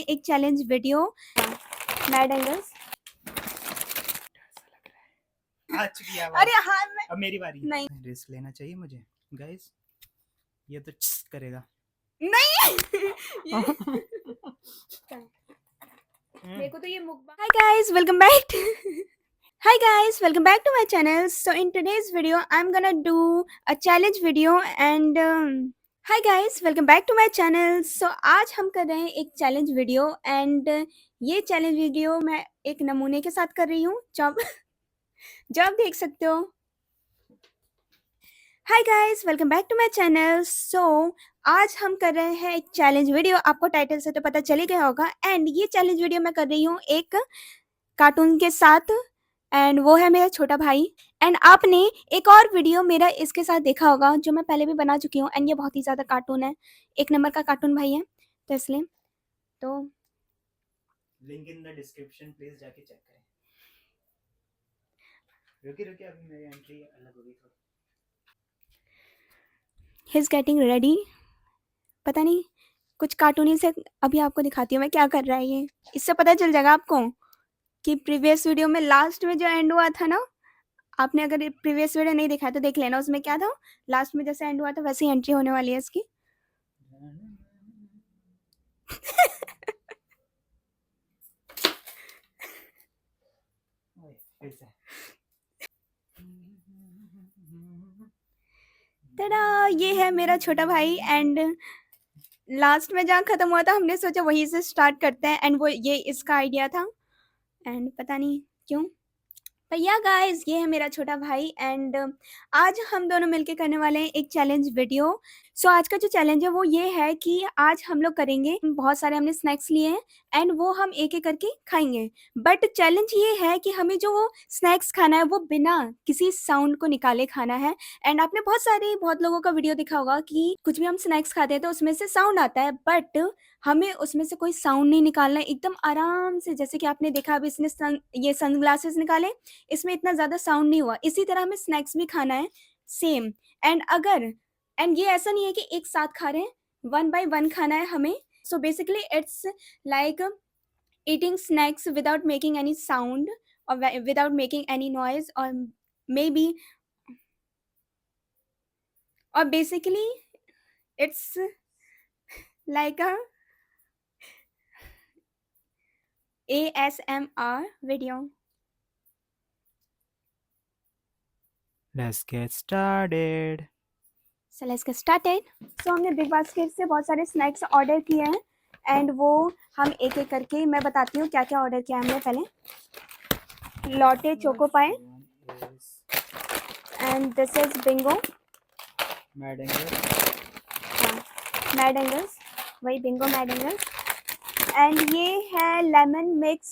एक challenge video mad angles. आ चुकी है आवाज। अरे हाँ मैं अब मेरी बारी। नहीं रिस्क लेना चाहिए मुझे गाइस। ये तो करेगा नहीं मेरे को तो ये मुकबा। Hi guys, welcome back to Hi guys, welcome back to my channel. So in today's video, I'm gonna do a challenge video and Hi guys, welcome back to my channel. So आज हम कर रहे हैं एक challenge video and ये challenge video मैं एक नमूने के साथ कर रही हूँ जो आप देख सकते हो। Hi guys, welcome back to my channel. So आज हम कर रहे हैं एक चैलेंज वीडियो, आपको टाइटल से तो पता चल ही गया होगा। एंड ये चैलेंज वीडियो मैं कर रही हूँ एक कार्टून के साथ एंड वो है मेरा छोटा भाई। एंड आपने एक और वीडियो मेरा इसके साथ देखा होगा जो मैं पहले भी बना चुकी हूँ एंड ये बहुत ही ज़्यादा कार्टून है, एक नंबर का कार्टून भाई है, तो इसलिए तो link in the description, please जाके चेक करें। रुकिए रुकिए, अभी मेरी एंट्री अलग होगी थोड़ी। He is getting ready. पता नहीं कुछ कार्टूनी से अभी आपको दिखाती हूँ मैं क्या कर रहा है ये, इससे पता चल जाएगा आपको कि प्रीवियस वीडियो में लास्ट में जो एंड हुआ था ना, आपने अगर प्रीवियस वीडियो नहीं देखा है तो देख लेना, उसमें क्या था लास्ट में जैसे एंड हुआ था वैसे ही एंट्री होने वाली है इसकी। तड़ा, ये है मेरा छोटा भाई एंड लास्ट में जहाँ खत्म हुआ था हमने सोचा वहीं से स्टार्ट करते हैं एंड वो ये इसका आइडिया था एंड पता नहीं क्यों। पर या गाइस, ये है मेरा छोटा भाई एंड आज हम दोनों मिलके करने वाले हैं एक चैलेंज वीडियो। सो आज का जो चैलेंज है वो ये है कि आज हम लोग करेंगे, बहुत सारे हमने स्नैक्स लिए हैं एंड वो हम एक एक करके खाएंगे। बट चैलेंज ये है कि हमें जो वो स्नैक्स खाना है वो बिना किसी साउंड को निकाले खाना है। एंड आपने बहुत लोगों का वीडियो देखा होगा कि कुछ भी हम स्नैक्स खाते हैं तो उसमें से साउंड आता है, बट हमें उसमें से कोई साउंड नहीं निकालना है, एकदम आराम से। जैसे कि आपने देखा अभी इसने ये सनग्लासेस निकाले, इसमें इतना ज़्यादा साउंड नहीं हुआ। इसी तरह हमें स्नैक्स भी खाना है सेम। एंड ये ऐसा नहीं है कि एक साथ खा रहे हैं, वन बाय वन खाना है हमें। So basically it's like eating snacks without making any sound और विदाउट मेकिंग एनी नॉइज और मे बी, और basically it's like a ASMR video. Let's get started. So let's get started. So हमने big basket से बहुत सारे snacks order किए हैं and वो हम एक एक करके मैं बताती हूँ क्या क्या ऑर्डर किया हमने। पहले लॉटे चोको पाए and this is Bingo mad angles, mad angles, वही बिंगो मैड एंगल्स। एंड ये है लेमन मिक्स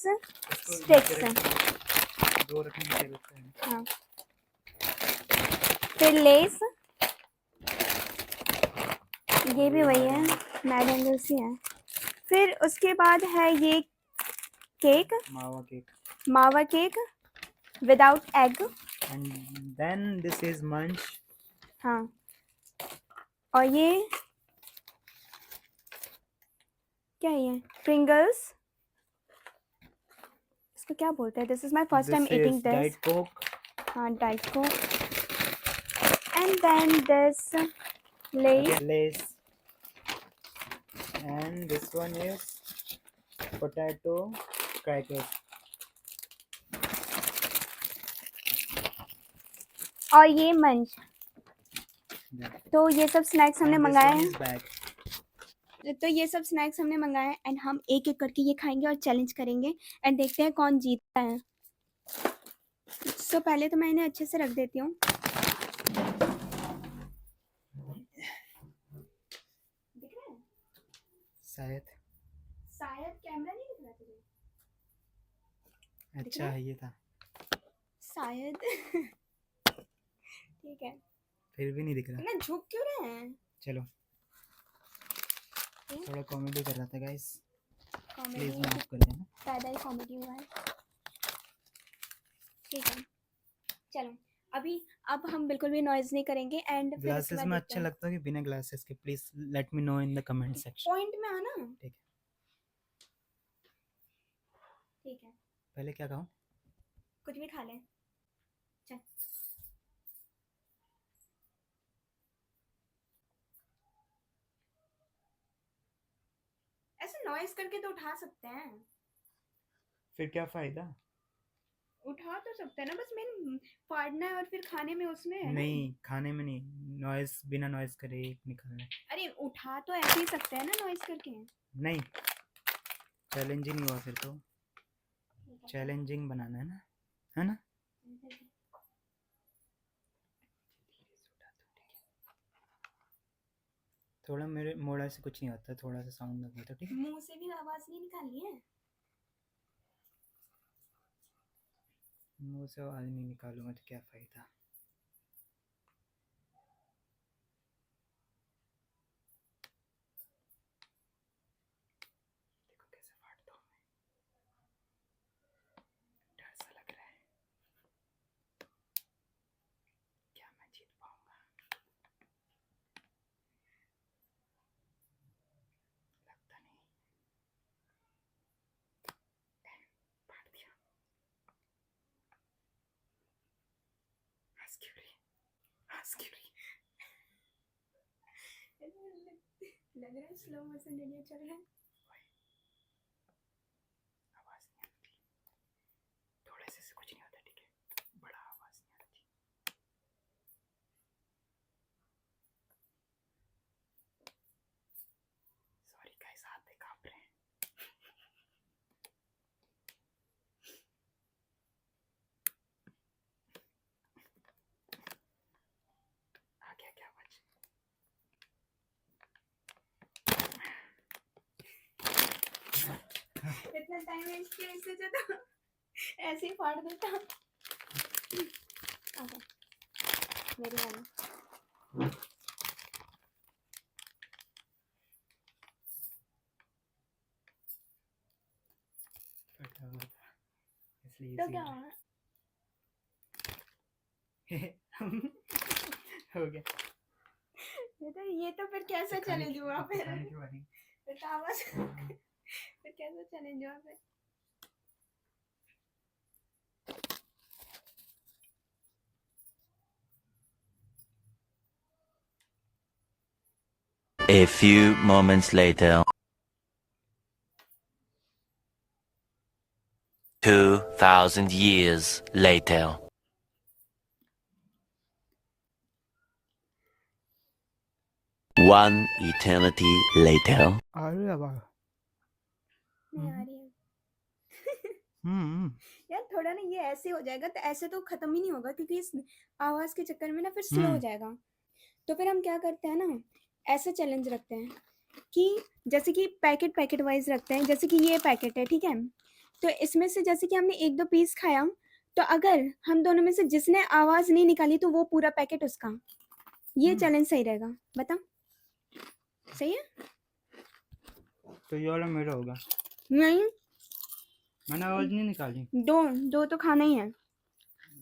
स्टिक्स। दो रखने के लिए हाँ, फिर लेस, ये भी वही है, मैड एंगल्स ही है। फिर उसके बाद है ये cake, mawa cake without egg. And then this is munch. हाँ, और ये क्या है, ये प्रिंगल्स, इसको क्या बोलते हैं? This is my first time eating this. Diet Coke. हाँ, diet Coke. And then this less and this one is potato crackers. और ये मंच। तो ये सब स्नैक्स हमने मंगाए हैं, तो ये सब स्नैक्स हमने मंगाए हैं एंड हम एक एक करके ये खाएंगे और चैलेंज करेंगे एंड देखते हैं कौन जीतता है। सो पहले तो मैं इन्हें अच्छे से रख देती हूँ। दिख रहा है? शायद कैमरा नहीं दिख रहा तुझे? अच्छा है, ये था शायद ठीक है, फिर भी नहीं दिख रहा। ना झुक क्यों रहे हैं? चलो, थोड़ा कॉमेडी कर रहा था गाइस, प्लीज माफ कर देना। पैदा ही कॉमेडी हुआ है। ठीक है, चलो अब हम बिल्कुल भी नॉइज नहीं करेंगे एंड ग्लासेस में अच्छा लगता है कि बिना ग्लासेस के? Please let me know in the comment section. Point में आना। ठीक है, ठीक है, पहले क्या खाऊं? कुछ भी खा ले। चल। ऐसे नॉइस करके तो उठा सकते हैं। फिर क्या फायदा? उठा तो सकते हैं ना, बस मेन फाड़ना है और फिर खाने में उसमें है ना। नहीं, खाने में नहीं, नॉइस, बिना नॉइस करे निकालना है। अरे उठा तो ऐसे ही सकते हैं ना नॉइस करके। नहीं, चैलेंजिंग हुआ फिर तो। ठीक है। चैलेंजिंग बनाना है ना, है ना? थोड़ा मेरे मोड़ा से कुछ नहीं होता, थोड़ा सा साउंड लगा था, ठीक है? मुंह से भी आवाज नहीं निकालनी है। मुंह से आवाज नहीं निकालूंगा तो क्या फायदा? देखो कैसे फाड़ता हूँ मैं, डर सा लग रहा है, क्या मैं जीत पाऊंगा? लगता नहीं। फाड़ दिया। हंस क्यों रही? हंस क्यों रही? लग रहा है स्लो मोशन वीडियो चल रहा है। आवाज नहीं आती, थोड़े से कुछ नहीं होता, ठीक है? बड़ा आवाज नहीं आती। सॉरी गाइस, हाथ पे कांप रहे हैं। आ गया क्या बच? इतना टाइम वेस्ट किया इससे जो तो ऐसे ही फाड़ देता। ओके, मेरी बारी। फटा हुआ था इसलिए तो इजी क्या हो हुआ? हो गया। ये तो फिर कैसा चैलेंज हुआ फिर? खाने की बारी। फिर तो आवाज फिर कैसा चैलेंज हुआ फिर? A few moments later. 2,000 years later. One eternity later. आ रही है आवाज? नहीं आ रही है। हम्म यार थोड़ा ना ये ऐसे हो जाएगा तो ऐसे तो खत्म ही नहीं होगा, क्योंकि इस आवाज के चक्कर में ना फिर स्लो हो जाएगा। तो फिर हम क्या करते हैं ना, ऐसा चैलेंज रखते हैं कि जैसे कि पैकेट पैकेट वाइज रखते हैं। जैसे कि ये पैकेट है, ठीक है? तो इसमें से जैसे कि हमने एक दो पीस खाया, तो अगर हम दोनों में से जिसने आवाज नहीं निकाली तो वो पूरा पैकेट उसका। ये चैलेंज सही रहेगा, बता? सही है? तो ये वाला मेरा होगा। नहीं, मैंने आवाज नहीं निकाली, दो दो तो खाना ही है।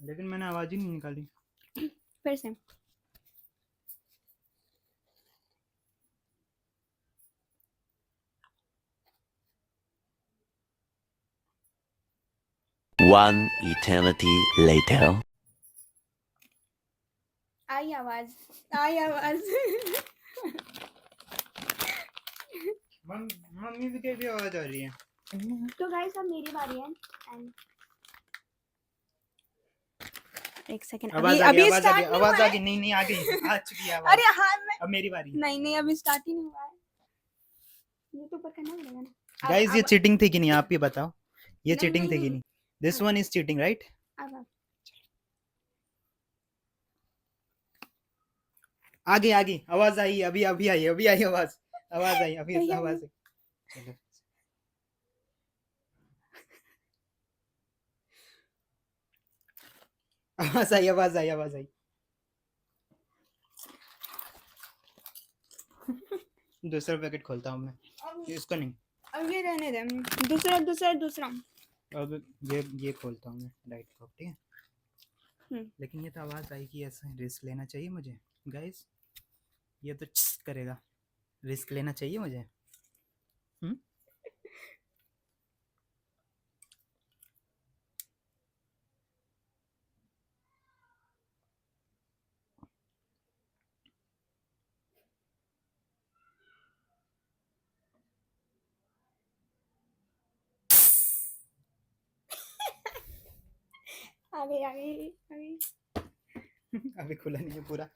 लेकिन मैंने आवाज ही नहीं निकाली। फिर से। One eternity later. आई आवाज, आई आवाज। मम्मी की भी आवाज आ रही है। तो गाइस अब मेरी बारी है एंड एक सेकंड, आवाज अभी आ गई, अभी आवाज आ गई, स्टार्ट नहीं आवाज हुआ आ है। गई। नहीं नहीं, आ गई, आ चुकी है आवाज। अरे हाँ मैं, अब मेरी बारी। नहीं नहीं अभी स्टार्ट ही नहीं हुआ है। ये तो ऊपर करना पड़ेगा ना। गाइस, ये चीटिंग थी कि नहीं, आप ही बताओ। ये नहीं, चीटिंग नहीं, थी कि नहीं। नहीं? This one is cheating, right? अब आ गई, आ गई, आवाज आई, अभी अभी आई, अभी आई आवाज। आवाज आई, अभी भैया, आवाज आई। चलो, आवाज आई, आवाज आई, आवाज आई। दूसरा पैकेट खोलता हूँ मैं, इसको नहीं। अब ये रहने दे, दूसरा दूसरा दूसरा। अब ये खोलता हूँ मैं, लाइट को, ठीक है? लेकिन ये तो आवाज आई कि ऐसा रिस्क लेना चाहिए मुझे। गाइस, ये तो करेगा, रिस्क लेना चाहिए मुझे। आ गई। अभी खुला नहीं है पूरा।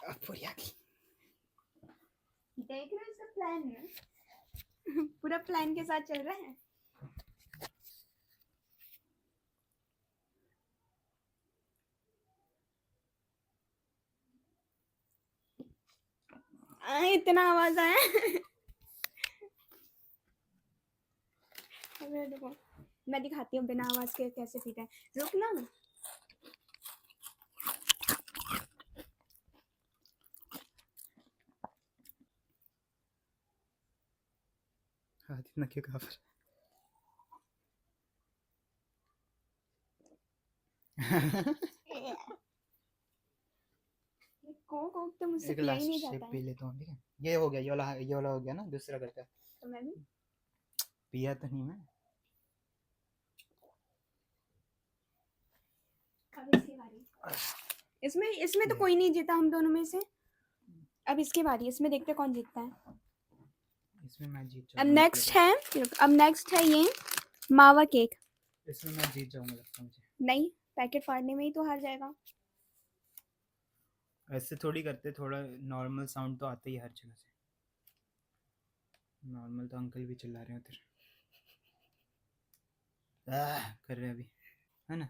अब पूरी आ गई। देख रहे हो इसका प्लान है। पूरा प्लान के साथ चल रहा है। इतना आवाज आया। अबे देखो, मैं दिखाती हूँ बिना आवाज के कैसे पीते हैं। रुक ना। हाथ इतना क्यों काफर। कोक तो मुझसे एक पिया ही लास्ट नहीं सिप जाता पी है। लेता हूँ, ठीक है। ये हो गया, ये वाला हो गया ना, दूसरा करता है। तो मैं भी पिया तो नहीं मैं। अब इसकी बारी। इसमें इसमें तो कोई नहीं जीता हम दोनों में से। अब इसकी बारी, इसमें देखते हैं कौन जीतता है। इसमें मैं जीत अब जाऊंगा। नेक्स्ट है ये मावा केक। इसमें मैं जीत जाऊंगा लगता है मुझे। नहीं, पैकेट फाड़ने में ही तो हार जाएगा। ऐसे थोड़ी करते, थोड़ा नॉर्मल साउंड तो आता ही है हर जगह से। नॉर्मल तो अंकल भी चिल्ला रहे हैं उधर। कर रहे हैं अभी, है ना।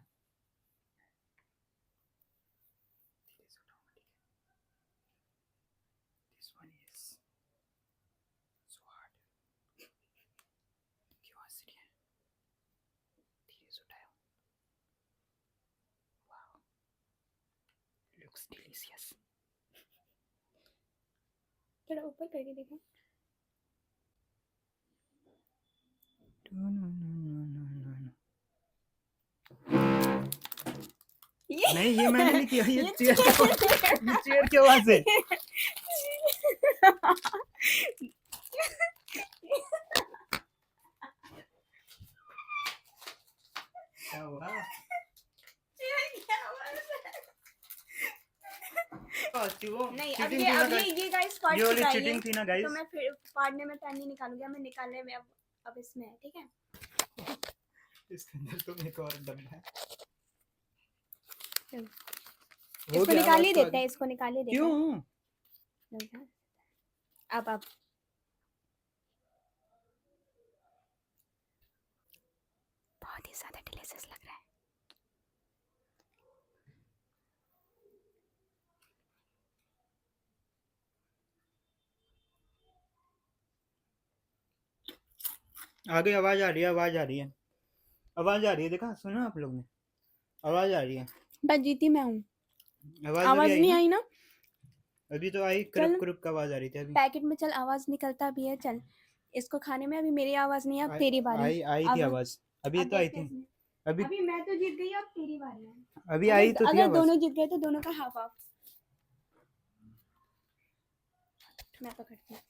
This one is so hard. क्यों हंस रही है? धीरे से उठाओ। Wow, looks delicious. थोड़ा ऊपर करके देखो। No, no, no, no, no, no, no. नहीं, ये मैंने नहीं किया। ये चेयर की आवाज है। क्या हुआ? नहीं, अब ये गाइस फाड़ ये वाली चुका है चीटिंग थी ना गाइस। तो मैं फिर फाड़ने में टाइम नहीं निकालूंगा। मैं निकालने में अब इसमें है, ठीक है। इसके अंदर तो एक और डब्बा है। इसको निकाल ही देते हैं, इसको निकाल ही देते हैं। क्यों? अब बहुत ही ज्यादा डिलीशियस लग रहा है। आगे आवाज आ रही है, आवाज आ रही है, आवाज आ रही है। देखा, सुना आप लोग ने? आवाज आ रही है। बस जीती मैं हूँ। आवाज नहीं आई ना। अभी तो आई, क्रुप क्रुप का आवाज आ रही थी अभी। पैकेट में चल आवाज निकलता भी है। चल इसको खाने में अभी मेरी आवाज नहीं है। अब तेरी बारी। आई थी आवाज अभी, तो आई थी अभी मैं तो जीत गई, अब तेरी बारी है। अभी आई तो थी अगर आवाज। दोनों जीत गए तो दोनों का हाफ हाफ। मैं पकड़ती हूँ।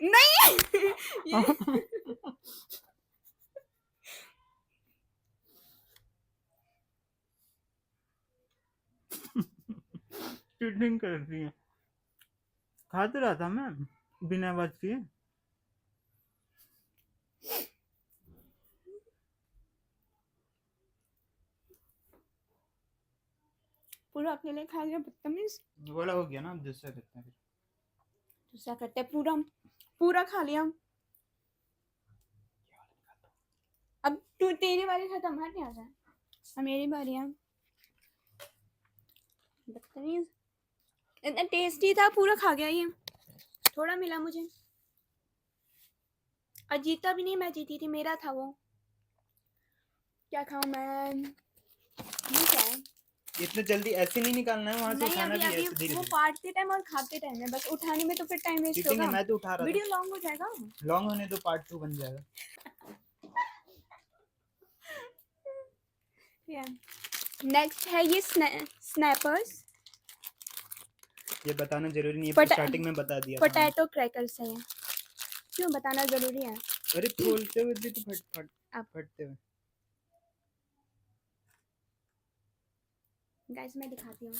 नहीं। चीटिंग कर रही है। खा तो रहा था मैं बिना आवाज किए। पूरा अकेले खा लिया, बदतमीज। वाला हो गया ना, अब दूसरा करते हैं फिर। दूसरा करते हैं। पूरा खा लिया। अब तू तेरी बारी खत्म। हट यहाँ से। अब मेरी बारी है। बदतमीज। इतना टेस्टी था, पूरा खा गया ये। थोड़ा मिला मुझे। और जीता भी नहीं, मैं जीती थी, मेरा था वो। क्या खाऊं मैं? ये क्या है? इतना जल्दी ऐसे नहीं निकालना है, वहां से उठाना भी है ऐसे धीरे वो धीरे। फाड़ते टाइम और खाते टाइम है, बस उठाने में तो फिर टाइम वेस्ट चीटिंग है, होगा। मैं तो उठा रहा था। वीडियो लॉन्ग हो जाएगा। लॉन्ग होने तो पार्ट 2 बन जाएगा। नेक्स्ट है ये स्नैपर्स। ये बताना जरूरी नहीं है, स्टार्टिंग में बता दिया था। पोटैटो क्रैकर्स है ये। क्यों बताना जरूरी है? अरे खोलते हुए भी तो फटते हुए। गाइस मैं दिखाती हूँ।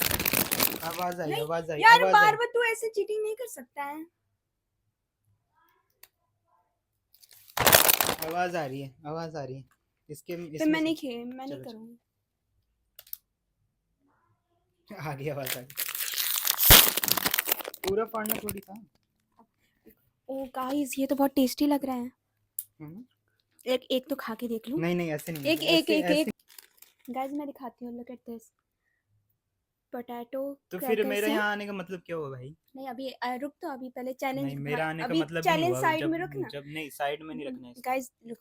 आवाज आई, नहीं आवाज आई, यार, आवाज बार आई। बार तू ऐसे चीटिंग नहीं कर सकता है। आवाज आ रही है, आवाज आ रही है। इसके फिर इसमें मैं से नहीं चलो करूँगी। आ गई, आवाज आ गई। पूरा फाड़ना थोड़ी था। ओ गाइस, ये तो बहुत टेस्टी लग रहा है। हम्म। एक एक तो खा के देख लूं। नहीं नहीं, ऐसे नहीं, एक एक ऐसे एक ऐसे। एक गाइस मैं दिखाती हूँ, लुक एट दिस पोटैटो तो फिर क्रैकर्स मेरे हैं। यहाँ आने का मतलब क्या हुआ भाई? नहीं अभी रुक, तो अभी पहले चैलेंज नहीं, मेरा आने का अभी मतलब नहीं चैलेंज हुआ। साइड जब में रुक ना। जब नहीं, साइड में नहीं रखना है इसको। Guys look,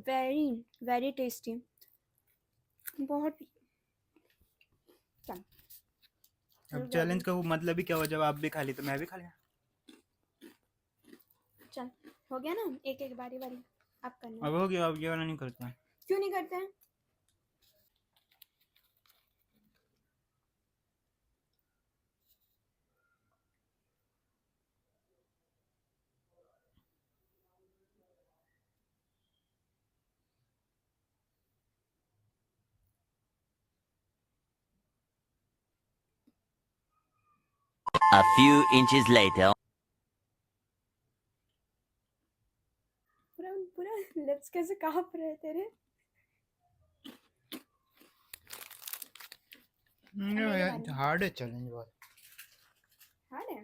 very very tasty, बहुत। चल अब चैलेंज का वो मतलब ही क्या हुआ? जब आप भी खा ली तो मैं भी खा लिया। चल हो गया ना, एक एक बारी बारी आप करना। अब हो गया, अब ये वाला नहीं करता। क्यों नहीं करते हैं? A few inches later. पूरा पूरा लिप्स कैसे कांप रहे हैं तेरे। हार्ड है चैलेंज बहुत। हार्ड है।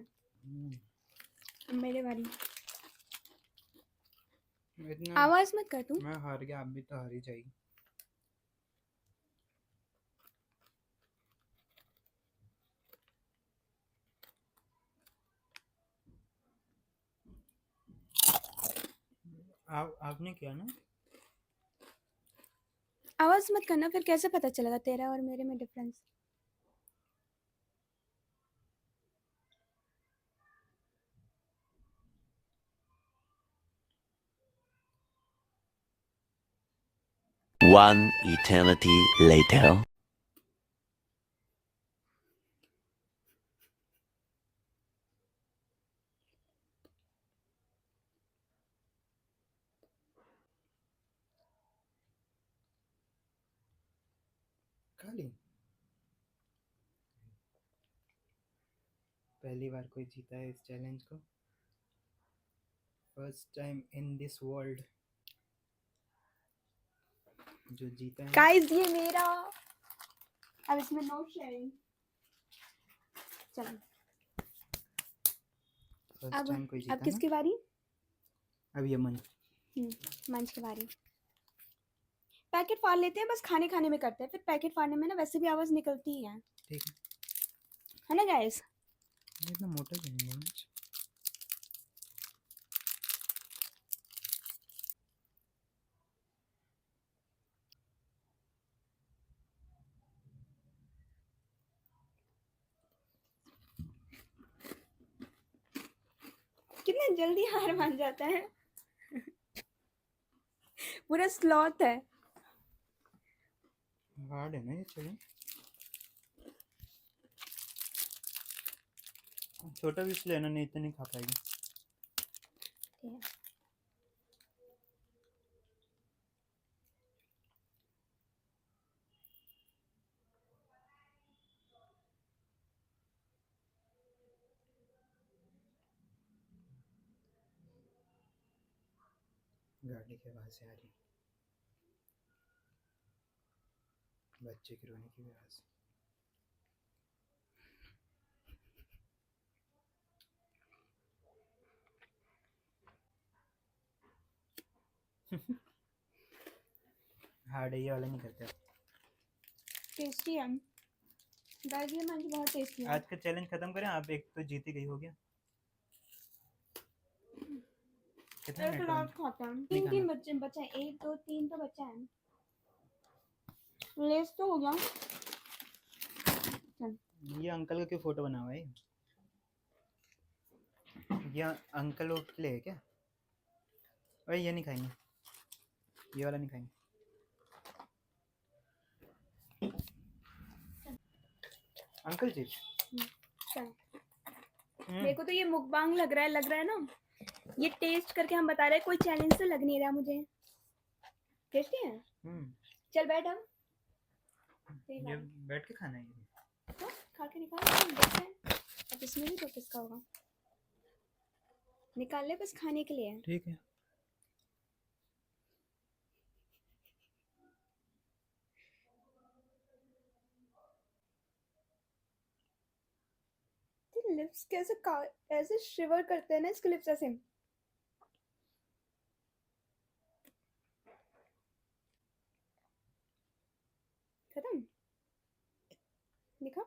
मेरे बारी। इतना आवाज मत कर तू। मैं हार गया, आप भी तो हार ही जाएगी। आपने किया ना? आवाज मत करना, फिर कैसे पता चलेगा तेरा और मेरे में डिफरेंस। One eternity later. खाली पहली बार कोई जीता है इस चैलेंज को। First time in this world जो जीता है। गाइस ये मेरा, अब इसमें नो शेयरिंग। चलो फर्स्ट टाइम कोई जीता अब ना। किसकी बारी? अब ये मन मंच की बारी। पैकेट फाड़ लेते हैं, बस खाने खाने में करते हैं, फिर पैकेट फाड़ने में ना वैसे भी आवाज निकलती ही ठीक है ना गाइस? है। इतना मोटा क्यों नहीं है मंच? कितना जल्दी हार मान जाता है। पूरा स्लॉथ है। हार्ड है ना ये चैलेंज। छोटा भी इसलिए ना, नहीं तो नहीं खा पाएगी। गाड़ी की आवाज आ रही, बच्चे की रोने की आवाज। हार्ड है ये वाला, नहीं करते। टेस्टी है गाइस, ये मंच बहुत टेस्टी है। आज का चैलेंज खत्म करें। आप एक तो जीती गई, हो गया। कितना एक मिनट लाख खाता है। तीन तीन बच्चे बचा है, 1 2 3 तो बचा है। लेस तो हो गया। ये अंकल का क्यों फोटो बना हुआ है? ये अंकल वो के लिए है क्या? अरे ये नहीं खाएंगे, ये वाला नहीं खाएंगे। अंकल जी मेरे को तो ये मुकबांग लग रहा है ना। ये टेस्ट करके हम बता रहे हैं, कोई चैलेंज से लग नहीं रहा मुझे। टेस्टी है। चल बैठ अब तेरी ये बारी। बैठ के खाना है ये? तो खा के निकाल देखते हैं अब इसमें भी तो किसका होगा। निकाल ले बस खाने के लिए। ठीक है। तेरे लिप्स कैसे ऐसे शिवर करते हैं ना, इसके लिप्स ऐसे। खत्म। दिखा।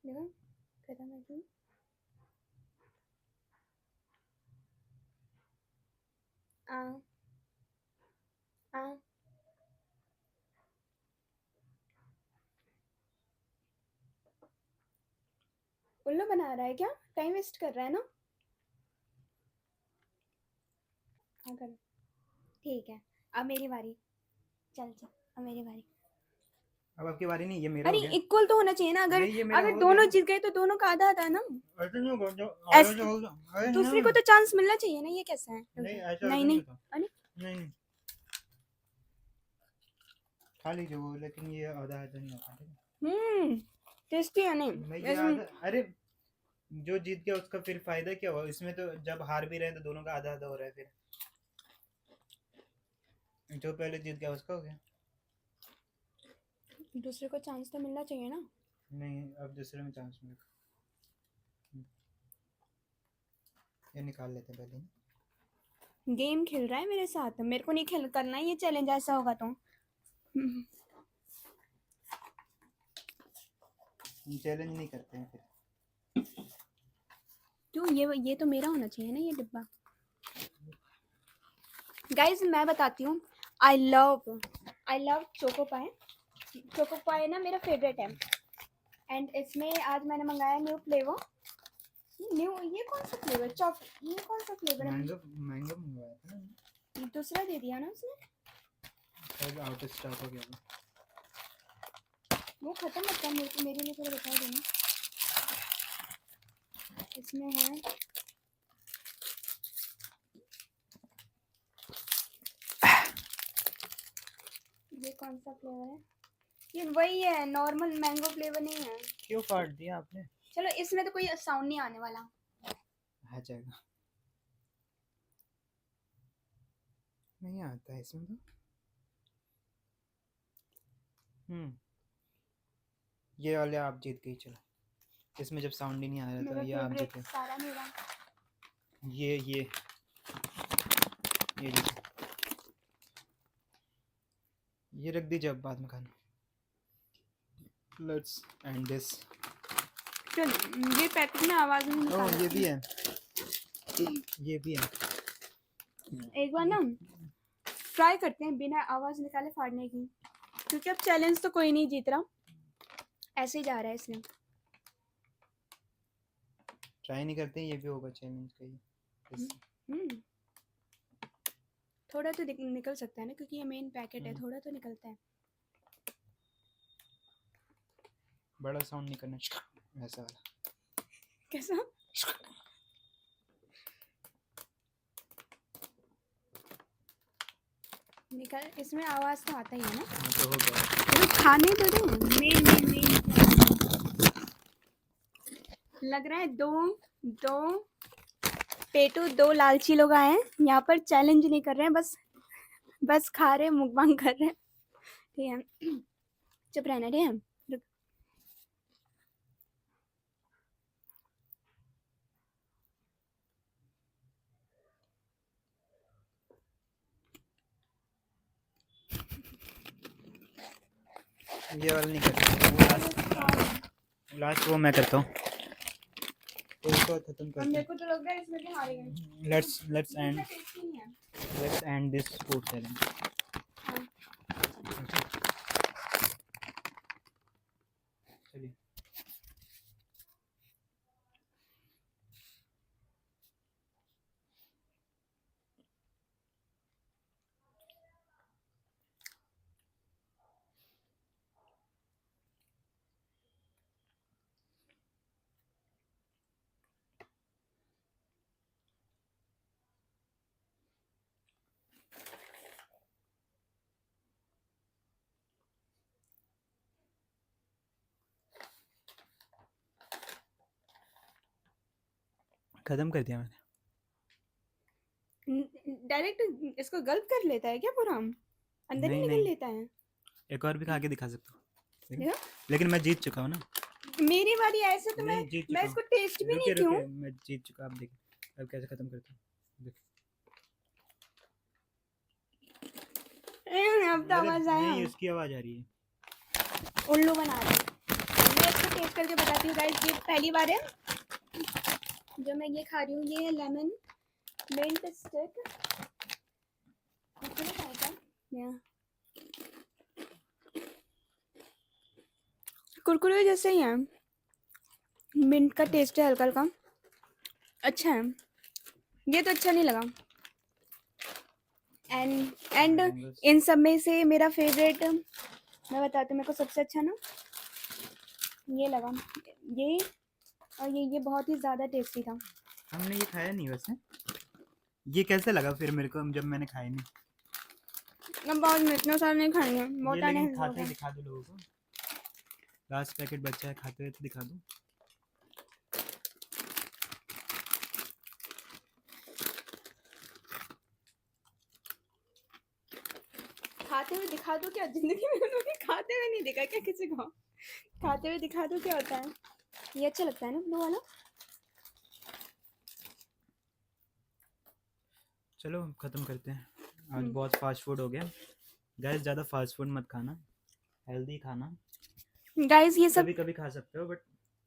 देखा खत्म है क्यों। आ आ उल्लू बना रहा है क्या, टाइम वेस्ट कर रहा है ना। हाँ कर। ठीक है अब मेरी बारी। चल चल अब मेरी बारी। अब आपकी बारी नहीं, ये मेरा अरे हो गया। इक्वल तो होना चाहिए ना, अगर नहीं, ये मेरा अगर हो दोनों गया। जीत गए तो दोनों का आधा आधा है ना। ऐसे नहीं होगा, ऐस- अरे दूसरे को नहीं, तो चांस मिलना चाहिए ना, ये कैसा है। नहीं नहीं ऐसा नहीं नहीं नहीं। होता। अरे नहीं खा लीजिए वो, लेकिन ये आधा आधा नहीं होता, ठीक है? टेस्टी है नहीं मैं ये आधा, अरे जो जीत गया उसका फिर फायदा क्या हुआ इसमें, तो जब हार भी रहे तो दोनों का आधा आधा हो रहा है, फिर जो पहले जीत गया उसका हो गया। दूसरे को चांस तो मिलना चाहिए ना। नहीं, अब दूसरे में चांस मिलेगा। ये निकाल लेते हैं पहले। गेम खेल रहा है मेरे साथ, मेरे को नहीं खेल करना है ये चैलेंज, ऐसा होगा तो। चैलेंज नहीं करते हैं फिर। क्यों, ये तो मेरा होना चाहिए ना ये डिब्बा। गाइज मैं बताती हूँ, आई लव चोको पाए। चोको पाए ना मेरा फेवरेट है। एंड इसमें आज मैंने मंगाया न्यू फ्लेवर। ये कौन सा फ्लेवर, ये कौन सा फ्लेवर है। मैंगो मैंगो मंगवाया था ना, ये दूसरा दे दिया ना उसने। शायद आउट ऑफ स्टॉक हो गया वो। वो खत्म मत कर, मेरे लिए थोड़ा बता देना। इसमें है ये कौन सा फ्लेवर है, ये वही है नॉर्मल मैंगो फ्लेवर नहीं है। क्यों फाड़ दिया आपने? चलो इसमें तो कोई साउंड नहीं आने वाला। आ जाएगा, नहीं आता है इसमें तो। ये वाले आप जीत गई, चलो। इसमें जब साउंड ही नहीं आ रहा मेरा था, ये आप फेवरेट जीते। सारा मेरा। ये लीजिए, ये रख दीजिए, अब बाद में खाना। Let's end this. चल ये पैकेट में आवाज नहीं ओह निकाल। ये भी है, ये भी है। एक बार ना ट्राई करते हैं बिना आवाज निकाले फाड़ने की, क्योंकि अब चैलेंज तो कोई नहीं जीत रहा, ऐसे ही जा रहा है इसलिए। ट्राई नहीं करते, ये भी होगा चैलेंज का ही। थोड़ा तो निकल सकता है ना, क्योंकि ये मेन पैकेट है, थोड़ा तो निकलता है। बड़ा साउंड नहीं करना, ऐसा वाला। कैसा निकल, इसमें आवाज तो आता ही है ना। हाँ तो हो गया। तो खाने तो दो। मेन लग रहा है दो पेटू, दो लालची लोग आए हैं यहाँ पर, चैलेंज नहीं कर रहे हैं, बस खा रहे हैं, मुकबांग कर रहे हैं। ठीक है चुप रहना, ठीक है। रुक। ये वाला नहीं करता, लास्ट वो मैं करता हूँ, तो इसको खत्म करते मेरे को तो लग रहा है इसमें भी हारेंगे। हैं। लेट्स एंड टेस्टी नहीं है। Let's end this food challenge. चलिए। खत्म कर दिया मैंने। डायरेक्ट इसको गल्प कर लेता है क्या पूरा, अंदर ही नहीं, निकल नहीं। लेता है। एक और भी खा के दिखा सकता हूँ, देखो, लेकिन मैं जीत चुका हूँ ना। मेरी बारी ऐसे तो मैं नहीं, जीत मैं चुका इसको हूँ। टेस्ट भी नहीं रुकिए, क्यों। रुकिए, मैं जीत चुका, आप देखिए अब कैसे खत्म करता हूँ। देखिए। अब तो अरे आवाज आया, नहीं, उसकी आवाज आ रही है। उल्लू बना रही है। मैं इसको टेस्ट करके बताती हूँ गाइस, ये पहली बार है जो मैं ये खा रही हूँ। ये है लेमन मिंट स्टिक। कुरकुरे जैसे ही है, मिंट का टेस्ट है हल्का हल्का, अच्छा है। ये तो अच्छा नहीं लगा। एंड इन सब में से मेरा फेवरेट मैं बताती हूँ, मेरे को सबसे अच्छा ना ये लगा, ये और ये बहुत ही ज़्यादा टेस्टी था। हमने ये खाया नहीं वैसे। ये कैसे लगा फिर मेरे को जब मैंने खाया नहीं? अब बहुत इतना सारा नहीं खाएंगे, बहुत ये आने लेकिन खाते ही दिखा दो लोगों को। लास्ट पैकेट बचा है, खाते हुए तो दिखा दो। खाते हुए दिखा दो क्या? जिंदगी में उन्होंने खाते हुए नहीं देखा क्या किसी को? खाते हुए दिखा दो क्या होता है? ये अच्छा लगता है ना ब्लू वाला। चलो खत्म करते हैं, आज बहुत फास्ट फूड हो गया। गाइस ज़्यादा फास्ट फूड मत खाना, हेल्दी खाना। गाइस ये सब कभी कभी खा सकते हो but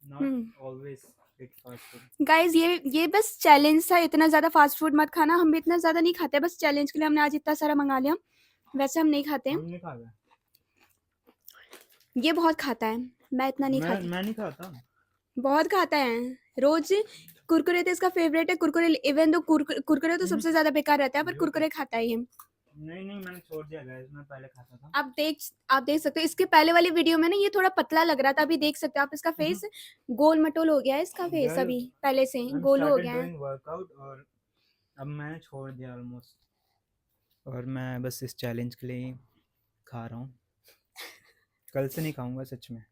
not always it fast food. Guys ये बस चैलेंज था, इतना ज़्यादा फास्ट फूड मत खाना। हम भी इतना ज़्यादा नहीं खाते, बस चैलेंज के लिए हमने आज इतना सारा मंगा लिया, वैसे हम नहीं खाते हैं। हम नहीं खा रहे। ये बहुत खाता है, मैं इतना नहीं खाती। मैं नहीं खाता। बहुत खाता है रोज। कुरकुरे तो इसका फेवरेट है, कुरकुरे इवन दो कुरकुरे तो सबसे ज्यादा बेकार रहता है, पर कुरकुरे खाता है ये। नहीं, मैंने छोड़ दिया गाइस, मैं पहले खाता था। आप देख सकते हो इसके पहले वाली वीडियो में ना ये थोड़ा पतला लग रहा था, अभी देख सकते हो आप इसका फेस गोल मटोल हो गया है। इसका फेस अभी पहले से गोल हो गया है। वर्कआउट और अब मैंने छोड़ दिया ऑलमोस्ट, और मैं बस इस चैलेंज के लिए खा रहा हूँ। कल से नहीं खाऊंगा सच में,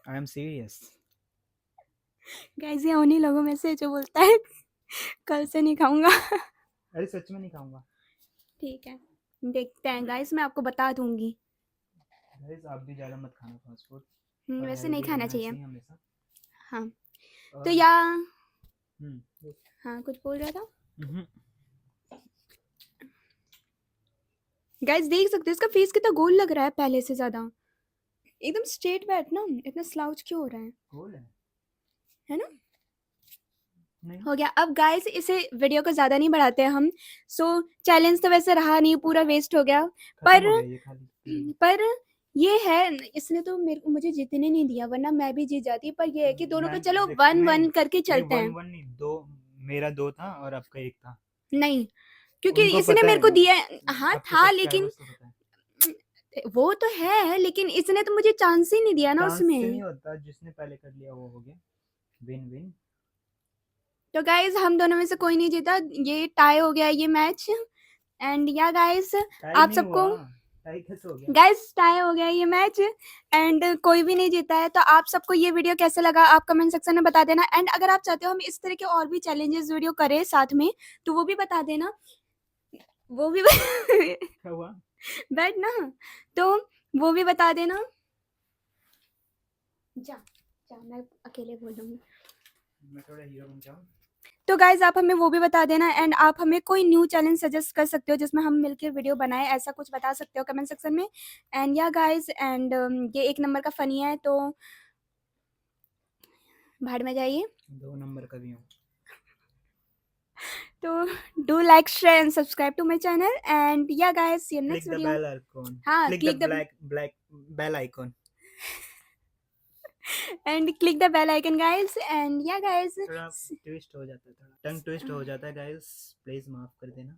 आई एम सीरियस। गाइस ये उन्हीं लोगों में से जो बोलता है कल से नहीं खाऊंगा। अरे सच में नहीं खाऊंगा। ठीक है, देखते हैं गाइस, मैं आपको बता दूंगी। गाइस आप भी ज़्यादा मत खाना फास्ट फूड, वैसे नहीं खाना चाहिए। हमेशा। हाँ और तो या हम्म हाँ कुछ बोल रहा था हम्म, गाइस, देख सकते हो इसका फेस कितना गोल लग रहा है पहले से ज्यादा, एकदम स्ट्रेट बैठना, इतना स्लाउच क्यों हो रहा गोल है ना? नहीं। हो गया। अब गाइस इसे वीडियो को ज़्यादा नहीं बढ़ाते हैं हम। सो चैलेंज तो वैसे रहा नहीं, पूरा वेस्ट हो गया। खत्म हो गया ये खाली। पर ये है, इसने तो मुझे जीतने नहीं दिया, वरना मैं भी जीत जाती। पर ये है कि दोनों को चलो 1-1 करके चलते हैं। 1-1 नहीं, दो मेरा 2 था और आपका 1 था। नहीं, क्योंकि उनको इसने पता मेरे है, को दिया हाँ आपके था, लेकिन सब्सक्राइबर्स को पता है। वो तो है, लेकिन इसने तो मुझे चांस ही नहीं दिया ना चांस से नहीं उसमें। होता, जिसने पहले कर लिया वो हो गया विन विन। तो गाइस हम दोनों में से कोई नहीं जीता, ये टाई हो गया ये मैच। एंड या गाइस आप सबको टाई कैसे हो गया? गाइस टाई हो गया ये मैच, एंड कोई भी नहीं जीता है। तो आप सबको ये वीडियो कैसे लगा आप कमेंट सेक्शन में बता देना। एंड अगर आप चाहते हो हम इस तरह के और भी चैलेंजेस वीडियो करें साथ में, तो वो भी बता देना। वो भी क्या हुआ? बैठ ना, तो वो भी बता देना। जा मैं अकेले बोल दूंगी। मैं थोड़ा हीरो बन जाऊं। तो गाइज आप हमें वो भी बता देना, एंड आप हमें कोई न्यू चैलेंज सजेस्ट कर सकते हो जिसमें हम मिलकर वीडियो बनाए, ऐसा कुछ बता सकते हो कमेंट सेक्शन में। एंड या गाइज एंड ये 1 नंबर का फनी है, तो भाड़ में जाइए। 2 नंबर का भी हूँ। तो do like share and subscribe to my channel, and yeah guys see you next Click the video. bell icon. हाँ Click the black bell icon. And click the bell icon guys. And yeah guys थोड़ा twist हो जाता है, थोड़ा टंग twist हो जाता है guys, please माफ कर देना।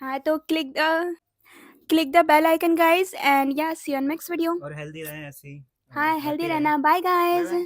हाँ तो click the bell icon guys, and yeah see you next video. और हेल्दी रहें ऐसे ही। हाँ हेल्दी रहना, बाय Bye गाइज। bye.